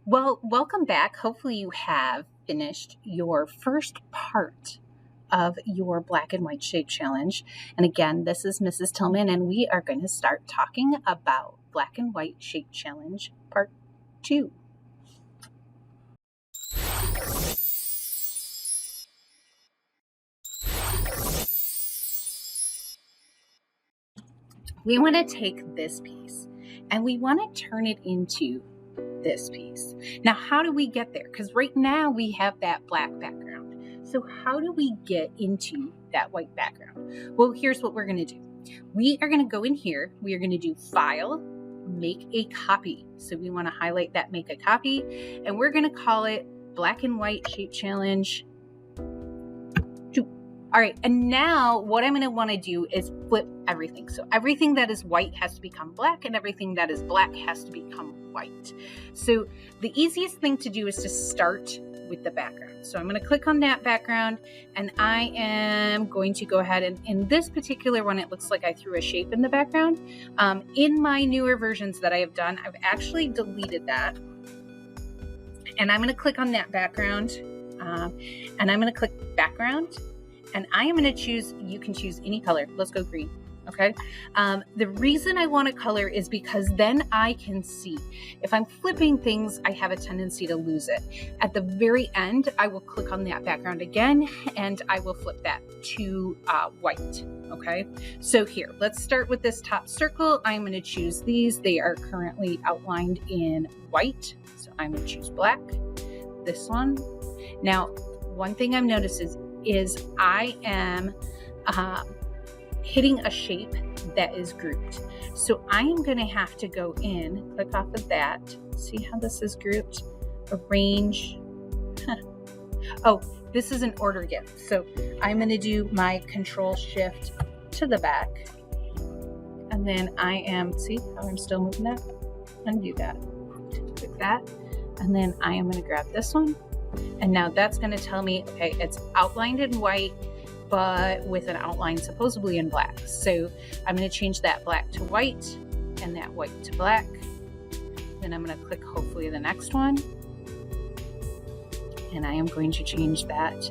Well, welcome back. Hopefully you have finished your first part of your black and white shape challenge. And again, this is Mrs. Tillman, and we are going to start talking about black and white shape challenge part 2. We want to take this piece and we want to turn it into this piece. Now, how do we get there? Because right now we have that black background. So how do we get into that white background? Well, here's what we're going to do. We are going to go in here. We are going to do File, Make a Copy. So we want to highlight that Make a Copy, and we're going to call it Black and White Shape Challenge 2. All right, and now what I'm going to want to do is flip everything. So everything that is white has to become black, and everything that is black has to become white. So the easiest thing to do is to start with the background. So I'm going to click on that background, and I am going to go ahead and in this particular one, it looks like I threw a shape in the background. In my newer versions that I have done, I've actually deleted that. And I'm going to click on that background, and I'm going to click background, and I am going to choose, you can choose any color. Let's go green. Okay. The reason I want a color is because then I can see. If I'm flipping things, I have a tendency to lose it. At the very end, I will click on that background again, and I will flip that to white. Okay. So here, let's start with this top circle. I'm going to choose these. They are currently outlined in white. So I'm going to choose black. This one. Now, one thing I've noticed is I am hitting a shape that is grouped. So I am going to have to go in, click off of that, see how this is grouped, arrange. Oh, this is an order gift. So I'm going to do my Control Shift to the back, and then I am, see how I'm still moving that? Undo that, click that, and then I am going to grab this one, and now that's going to tell me, okay, it's outlined in white, but with an outline supposedly in black. So I'm going to change that black to white and that white to black. Then I'm going to click hopefully the next one. And I am going to change that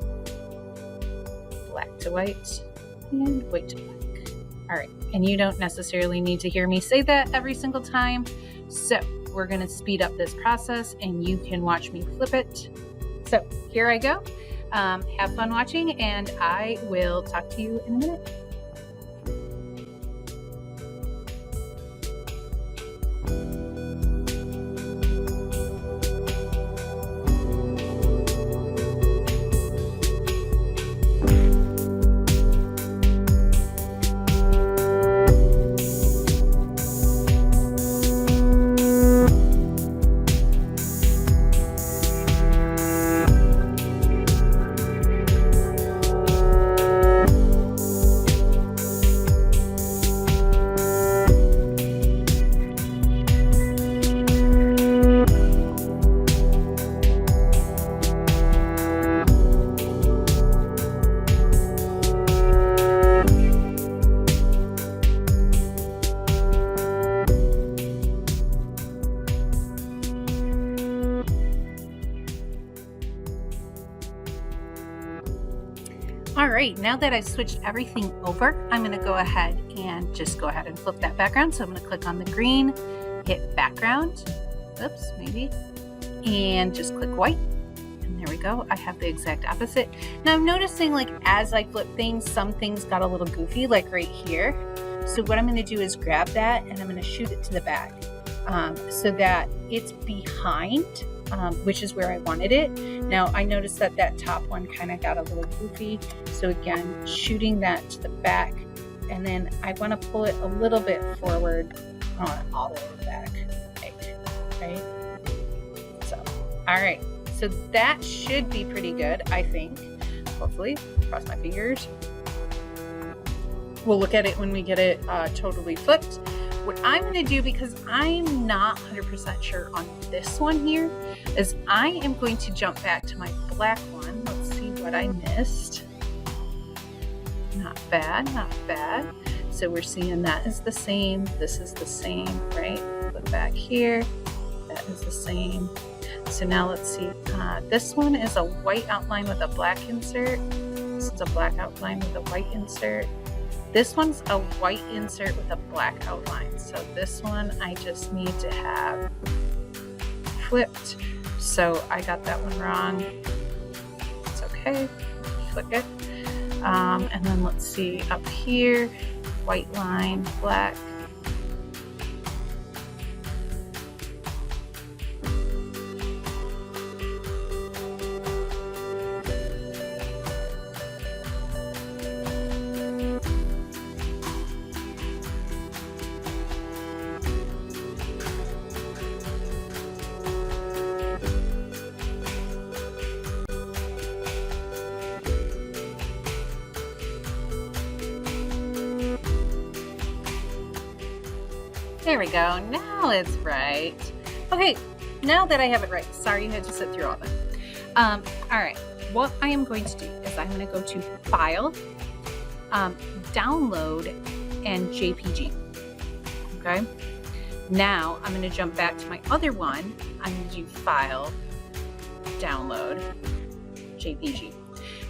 black to white and white to black. All right. And you don't necessarily need to hear me say that every single time. So we're going to speed up this process and you can watch me flip it. So here I go. Have fun watching, and I will talk to you in a minute. All right, now that I've switched everything over, I'm going to go ahead and flip that background. So I'm going to click on the green, hit background, oops, maybe, and just click white. And there we go. I have the exact opposite. Now I'm noticing, like, as I flip things, some things got a little goofy, like right here. So what I'm going to do is grab that and I'm going to shoot it to the back so that it's behind, which is where I wanted it. Now I noticed that that top one kind of got a little goofy. So again, shooting that to the back, and then I want to pull it a little bit forward, all the way back, right? So, all right. So that should be pretty good, I think. Hopefully, cross my fingers. We'll look at it when we get it totally flipped. What I'm going to do, because I'm not 100% sure on this one here, is I am going to jump back to my black one. Let's see what I missed. Not bad, not bad. So we're seeing that is the same. This is the same, right? Flip back here. That is the same. So now let's see. This one is a white outline with a black insert. This is a black outline with a white insert. This one's a white insert with a black outline. So this one I just need to have flipped. So I got that one wrong. It's okay. Flick it. And then let's see up here, white line, black. There we go. Now it's right. Okay, now that I have it right. Sorry you had to sit through all that. All right. What I am going to do is I'm going to go to File, Download, and JPG. Okay. Now I'm going to jump back to my other one. I'm going to do File, Download, JPG.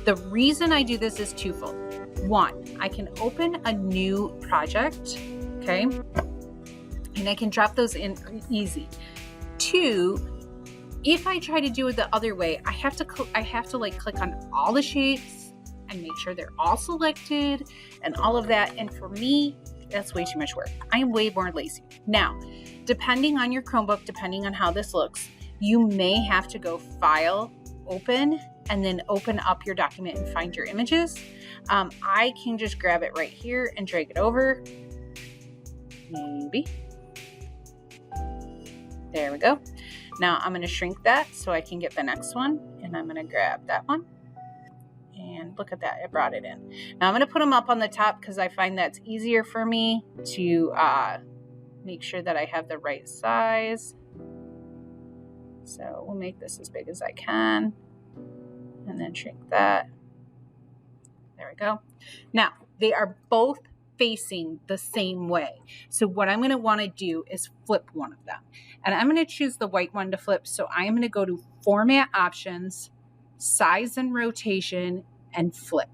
The reason I do this is twofold. One, I can open a new project. Okay. And I can drop those in easy. Two, if I try to do it the other way, I have to like click on all the shapes and make sure they're all selected and all of that. And for me, that's way too much work. I am way more lazy. Now, depending on your Chromebook, depending on how this looks, you may have to go File, Open, and then open up your document and find your images. I can just grab it right here and drag it over. Maybe. There we go. Now I'm going to shrink that so I can get the next one, and I'm going to grab that one, and look at that, it brought it in. Now I'm going to put them up on the top because I find that's easier for me to make sure that I have the right size. So we'll make this as big as I can and then shrink that. There we go. Now they are both facing the same way. So what I'm going to want to do is flip one of them. And I'm going to choose the white one to flip. So I'm going to go to Format Options, Size and Rotation, and Flip.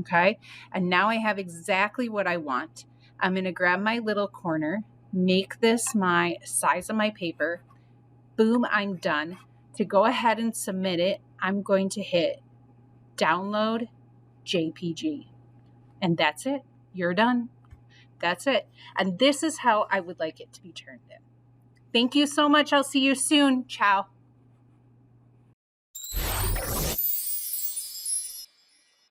Okay. And now I have exactly what I want. I'm going to grab my little corner, make this my size of my paper. Boom, I'm done. To go ahead and submit it, I'm going to hit Download JPG. And that's it. You're done. That's it. And this is how I would like it to be turned in. Thank you so much. I'll see you soon. Ciao.